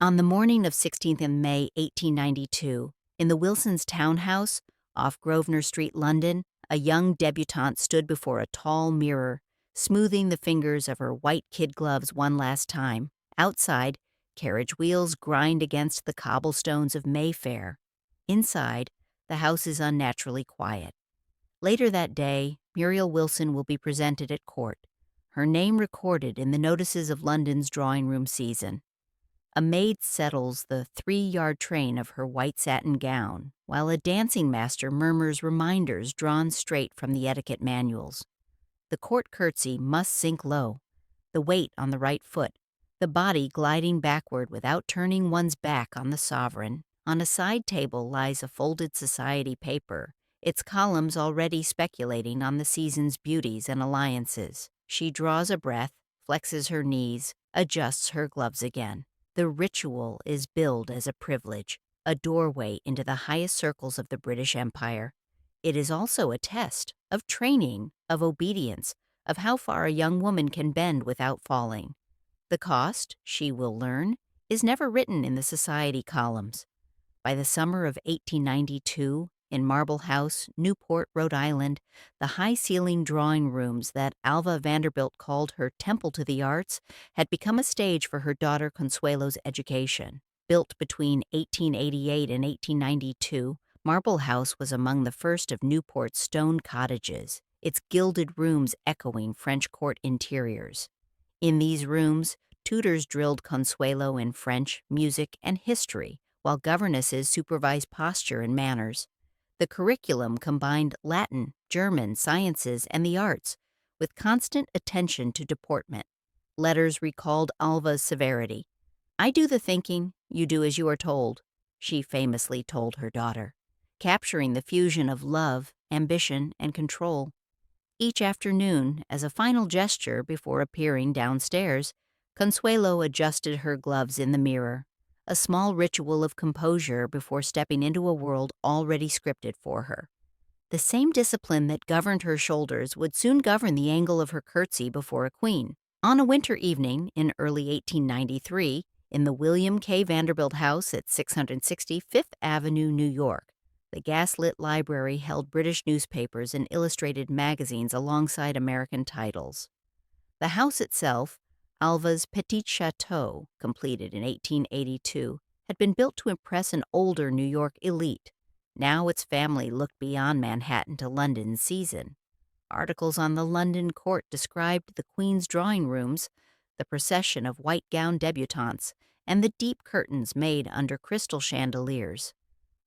On the morning of 16th of May, 1892, in the Wilsons' townhouse off Grosvenor Street, London, a young debutante stood before a tall mirror, smoothing the fingers of her white kid gloves one last time. Outside, carriage wheels grind against the cobblestones of Mayfair. Inside, the house is unnaturally quiet. Later that day, Muriel Wilson will be presented at court, her name recorded in the notices of London's drawing room season. A maid settles the 3-yard train of her white satin gown, while a dancing master murmurs reminders drawn straight from the etiquette manuals. The court curtsy must sink low, the weight on the right foot, the body gliding backward without turning one's back on the sovereign. On a side table lies a folded society paper, its columns already speculating on the season's beauties and alliances. She draws a breath, flexes her knees, adjusts her gloves again. The ritual is billed as a privilege, a doorway into the highest circles of the British Empire. It is also a test of training, of obedience, of how far a young woman can bend without falling. The cost, she will learn, is never written in the society columns. By the summer of 1892, in Marble House, Newport, Rhode Island, the high-ceilinged drawing rooms that Alva Vanderbilt called her temple to the arts had become a stage for her daughter Consuelo's education. Built between 1888 and 1892, Marble House was among the first of Newport's stone cottages, its gilded rooms echoing French court interiors. In these rooms, tutors drilled Consuelo in French, music, and history, while governesses supervised posture and manners. The curriculum combined Latin, German, sciences, and the arts, with constant attention to deportment. Letters recalled Alva's severity. "I do the thinking, you do as you are told," she famously told her daughter, capturing the fusion of love, ambition, and control. Each afternoon, as a final gesture before appearing downstairs, Consuelo adjusted her gloves in the mirror, a small ritual of composure before stepping into a world already scripted for her. The same discipline that governed her shoulders would soon govern the angle of her curtsy before a queen. On a winter evening in early 1893, in the William K. Vanderbilt House at 660 Fifth Avenue, New York, the gas-lit library held British newspapers and illustrated magazines alongside American titles. The house itself, Alva's Petit Chateau, completed in 1882, had been built to impress an older New York elite. Now its family looked beyond Manhattan to London's season. Articles on the London court described the Queen's drawing rooms, the procession of white-gowned debutantes, and the deep curtains made under crystal chandeliers.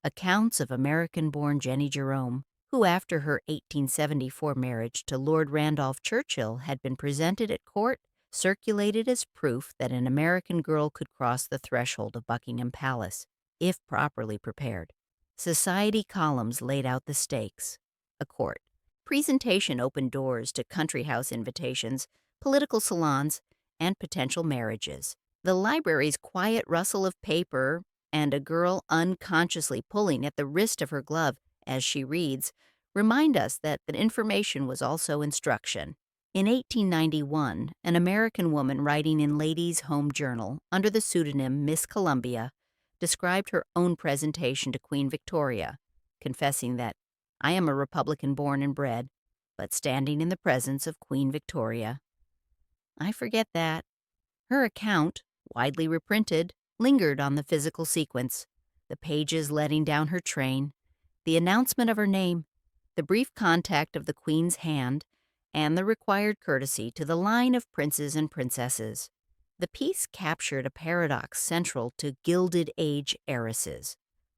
Accounts of American-born Jenny Jerome, who after her 1874 marriage to Lord Randolph Churchill had been presented at court, circulated as proof that an American girl could cross the threshold of Buckingham Palace, if properly prepared. Society columns laid out the stakes. A court. Presentation opened doors to country house invitations, political salons, and potential marriages. The library's quiet rustle of paper and a girl unconsciously pulling at the wrist of her glove as she reads remind us that the information was also instruction. In 1891, an American woman writing in Ladies' Home Journal under the pseudonym Miss Columbia described her own presentation to Queen Victoria, confessing that, "I am a Republican born and bred, but standing in the presence of Queen Victoria." I forget that. Her account, widely reprinted, lingered on the physical sequence, the pages letting down her train, the announcement of her name, the brief contact of the Queen's hand, and the required courtesy to the line of princes and princesses. The piece captured a paradox central to Gilded Age heiresses,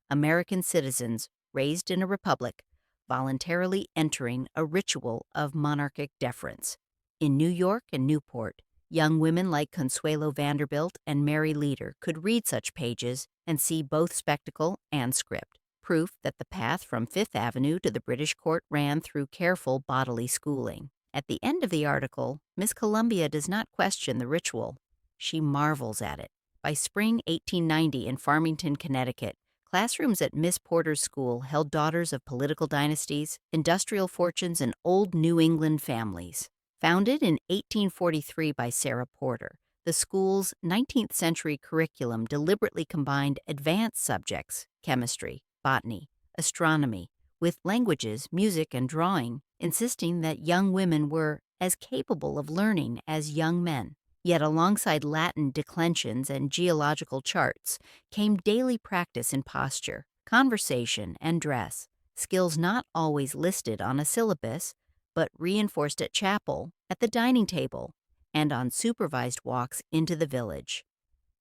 American citizens raised in a republic, voluntarily entering a ritual of monarchic deference. In New York and Newport, young women like Consuelo Vanderbilt and Mary Leader could read such pages and see both spectacle and script, proof that the path from Fifth Avenue to the British court ran through careful bodily schooling. At the end of the article, Miss Columbia does not question the ritual. She marvels at it. By spring 1890 in Farmington, Connecticut, classrooms at Miss Porter's school held daughters of political dynasties, industrial fortunes, and old New England families. Founded in 1843 by Sarah Porter, the The school's 19th century curriculum deliberately combined advanced subjects, chemistry, botany, astronomy, with languages, music, and drawing, insisting that young women were as capable of learning as young men. Yet alongside Latin declensions and geological charts came daily practice in posture, conversation, and dress, skills not always listed on a syllabus, but reinforced at chapel, at the dining table, and on supervised walks into the village.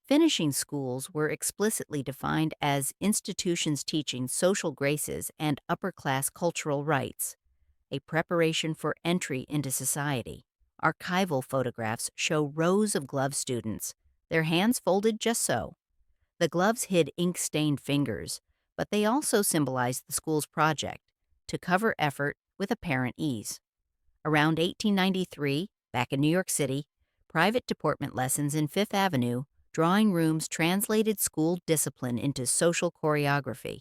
Finishing schools were explicitly defined as institutions teaching social graces and upper-class cultural rights, a preparation for entry into society. Archival photographs show rows of glove students, their hands folded just so. The gloves hid ink-stained fingers, but they also symbolized the school's project to cover effort with apparent ease. Around 1893, back in New York City, private deportment lessons in Fifth Avenue, drawing rooms translated school discipline into social choreography.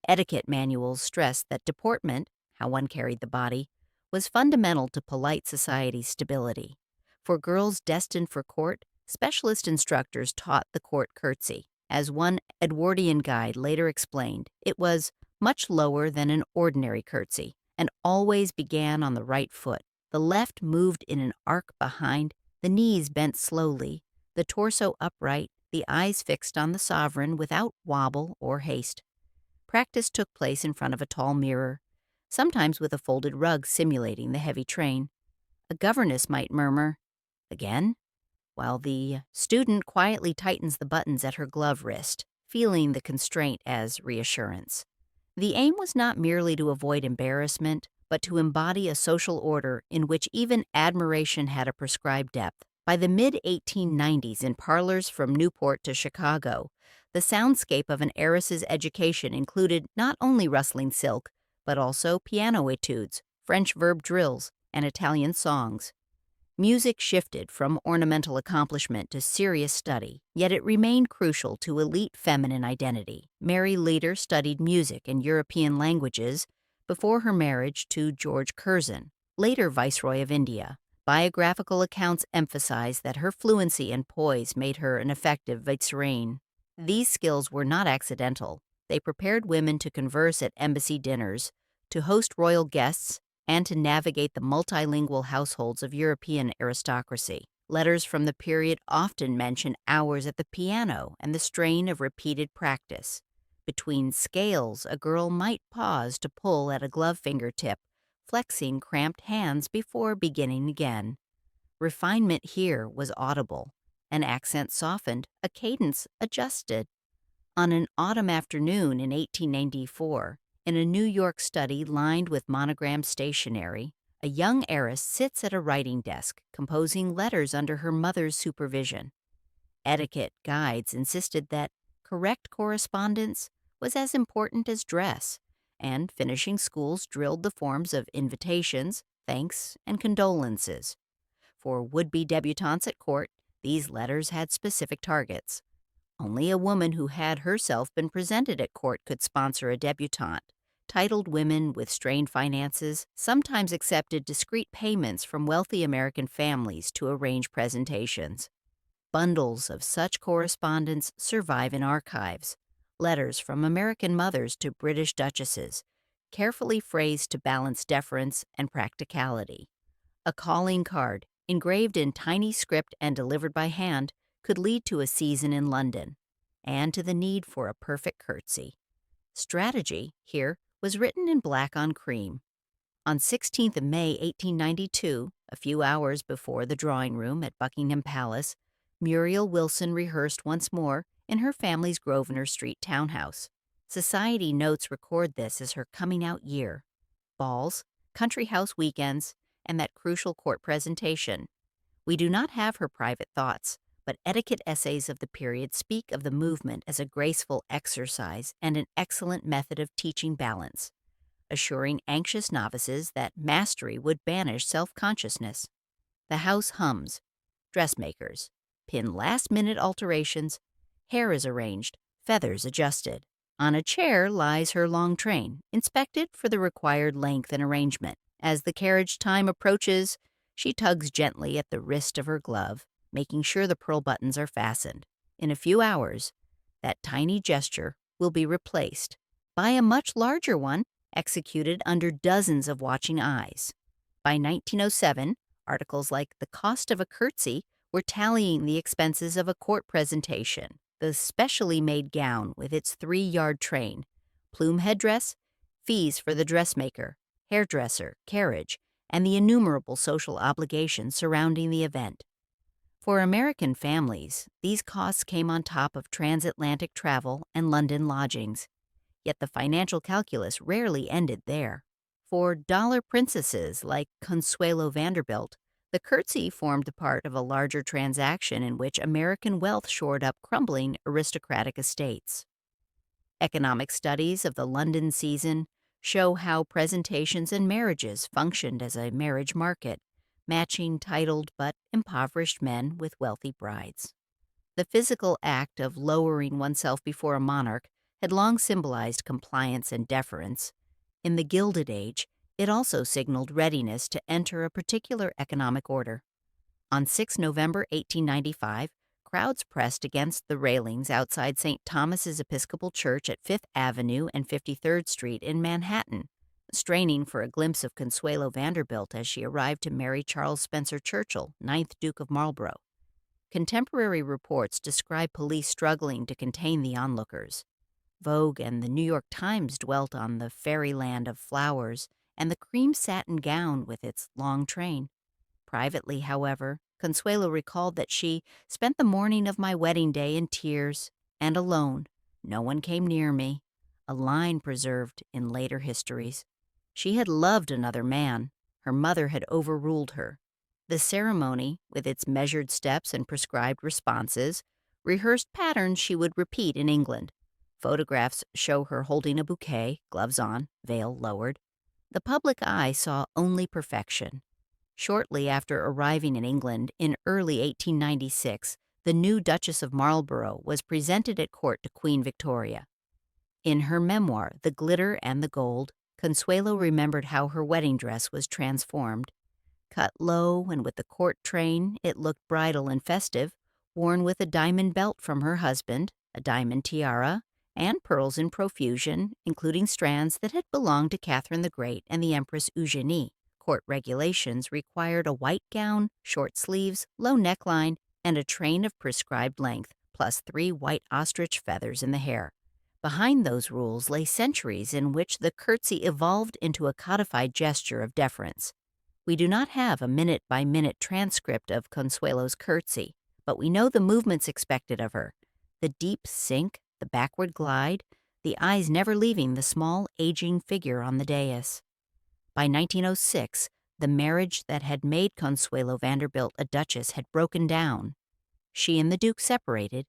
Etiquette manuals stressed that deportment, how one carried the body, was fundamental to polite society's stability. For girls destined for court, specialist instructors taught the court curtsy. As one Edwardian guide later explained, it was much lower than an ordinary curtsy and always began on the right foot. The left moved in an arc behind, the knees bent slowly, the torso upright, the eyes fixed on the sovereign without wobble or haste. Practice took place in front of a tall mirror, sometimes with a folded rug simulating the heavy train. A governess might murmur, "Again?" while the student quietly tightens the buttons at her glove wrist, feeling the constraint as reassurance. The aim was not merely to avoid embarrassment, but to embody a social order in which even admiration had a prescribed depth. By the mid-1890s, in parlors from Newport to Chicago, the soundscape of an heiress's education included not only rustling silk, but also piano etudes, French verb drills, and Italian songs. Music shifted from ornamental accomplishment to serious study, yet it remained crucial to elite feminine identity. Mary later studied music and European languages before her marriage to George Curzon, later Viceroy of India. Biographical accounts emphasize that her fluency and poise made her an effective vicereine. These skills were not accidental. They prepared women to converse at embassy dinners, to host royal guests, and to navigate the multilingual households of European aristocracy. Letters from the period often mention hours at the piano and the strain of repeated practice. Between scales, a girl might pause to pull at a glove fingertip, flexing cramped hands before beginning again. Refinement here was audible, an accent softened, a cadence adjusted. On an autumn afternoon in 1894, in a New York study lined with monogrammed stationery, a young heiress sits at a writing desk, composing letters under her mother's supervision. Etiquette guides insisted that correct correspondence was as important as dress, and finishing schools drilled the forms of invitations, thanks, and condolences. For would-be debutantes at court, these letters had specific targets. Only a woman who had herself been presented at court could sponsor a debutante. Titled women with strained finances sometimes accepted discreet payments from wealthy American families to arrange presentations. Bundles of such correspondence survive in archives. Letters from American mothers to British duchesses, carefully phrased to balance deference and practicality. A calling card, engraved in tiny script and delivered by hand, could lead to a season in London, and to the need for a perfect curtsy. Strategy, here, was written in black on cream. On 16th of May, 1892, a few hours before the drawing room at Buckingham Palace, Muriel Wilson rehearsed once more in her family's Grosvenor Street townhouse. Society notes record this as her coming-out year. Balls, country house weekends, and that crucial court presentation. We do not have her private thoughts, but etiquette essays of the period speak of the movement as a graceful exercise and an excellent method of teaching balance, assuring anxious novices that mastery would banish self-consciousness. The house hums. Dressmakers pin last-minute alterations. Hair is arranged, feathers adjusted. On a chair lies her long train, inspected for the required length and arrangement. As the carriage time approaches, she tugs gently at the wrist of her glove, making sure the pearl buttons are fastened. In a few hours, that tiny gesture will be replaced by a much larger one executed under dozens of watching eyes. By 1907, articles like The Cost of a Curtsy were tallying the expenses of a court presentation. The specially made gown with its 3-yard train, plume headdress, fees for the dressmaker, hairdresser, carriage, and the innumerable social obligations surrounding the event. For American families, these costs came on top of transatlantic travel and London lodgings. Yet the financial calculus rarely ended there. For dollar princesses like Consuelo Vanderbilt, the curtsy formed part of a larger transaction in which American wealth shored up crumbling aristocratic estates. Economic studies of the London season show how presentations and marriages functioned as a marriage market, matching titled but impoverished men with wealthy brides. The physical act of lowering oneself before a monarch had long symbolized compliance and deference. In the Gilded Age, it also signaled readiness to enter a particular economic order. On 6 November 1895, crowds pressed against the railings outside St. Thomas's Episcopal Church at 5th Avenue and 53rd Street in Manhattan, straining for a glimpse of Consuelo Vanderbilt as she arrived to marry Charles Spencer Churchill, 9th Duke of Marlborough. Contemporary reports describe police struggling to contain the onlookers. Vogue and the New York Times dwelt on the fairyland of flowers and the cream satin gown with its long train. Privately, however, Consuelo recalled that she spent the morning of my wedding day in tears and alone. No one came near me, a line preserved in later histories. She had loved another man. Her mother had overruled her. The ceremony, with its measured steps and prescribed responses, rehearsed patterns she would repeat in England. Photographs show her holding a bouquet, gloves on, veil lowered. The public eye saw only perfection. Shortly after arriving in England in early 1896, the new Duchess of Marlborough was presented at court to Queen Victoria. In her memoir, The Glitter and the Gold, Consuelo remembered how her wedding dress was transformed. Cut low and with the court train, it looked bridal and festive, worn with a diamond belt from her husband, a diamond tiara, and pearls in profusion, including strands that had belonged to Catherine the Great and the Empress Eugenie. Court regulations required a white gown, short sleeves, low neckline, and a train of prescribed length, plus 3 white ostrich feathers in the hair. Behind those rules lay centuries in which the curtsy evolved into a codified gesture of deference. We do not have a minute-by-minute transcript of Consuelo's curtsy, but we know the movements expected of her: the deep sink, the backward glide, the eyes never leaving the small, aging figure on the dais. By 1906, the marriage that had made Consuelo Vanderbilt a duchess had broken down. She and the Duke separated,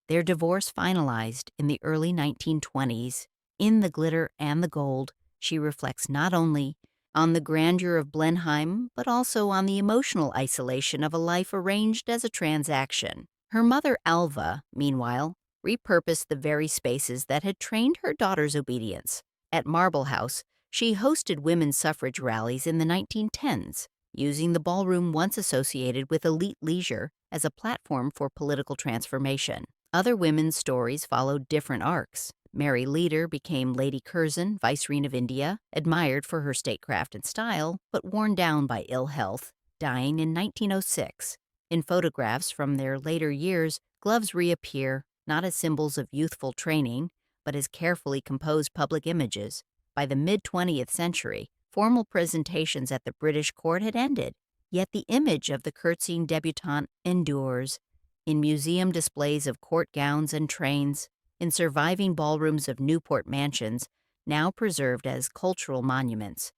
their divorce finalized in the early 1920s. In The Glitter and the Gold, she reflects not only on the grandeur of Blenheim, but also on the emotional isolation of a life arranged as a transaction. Her mother, Alva, meanwhile, repurposed the very spaces that had trained her daughter's obedience. At Marble House, she hosted women's suffrage rallies in the 1910s, using the ballroom once associated with elite leisure as a platform for political transformation. Other women's stories followed different arcs. Mary Leader became Lady Curzon, Viceroy of India, admired for her statecraft and style, but worn down by ill health, dying in 1906. In photographs from their later years, gloves reappear, not as symbols of youthful training, but as carefully composed public images. By the mid-20th century, formal presentations at the British court had ended, yet the image of the curtsying debutante endures. In museum displays of court gowns and trains, in surviving ballrooms of Newport mansions, now preserved as cultural monuments.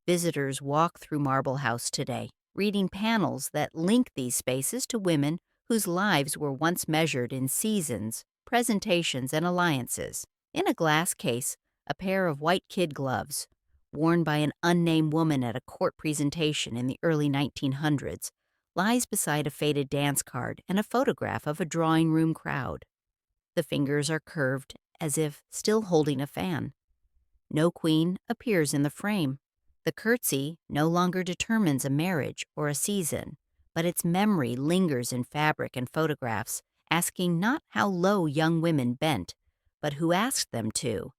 Visitors walk through Marble House today, reading panels that link these spaces to women whose lives were once measured in seasons, presentations, and alliances. In a glass case, a pair of white kid gloves, worn by an unnamed woman at a court presentation in the early 1900s, lies beside a faded dance card and a photograph of a drawing room crowd. The fingers are curved, as if still holding a fan. No queen appears in the frame. The curtsy no longer determines a marriage or a season, but its memory lingers in fabric and photographs, asking not how low young women bent, but who asked them to.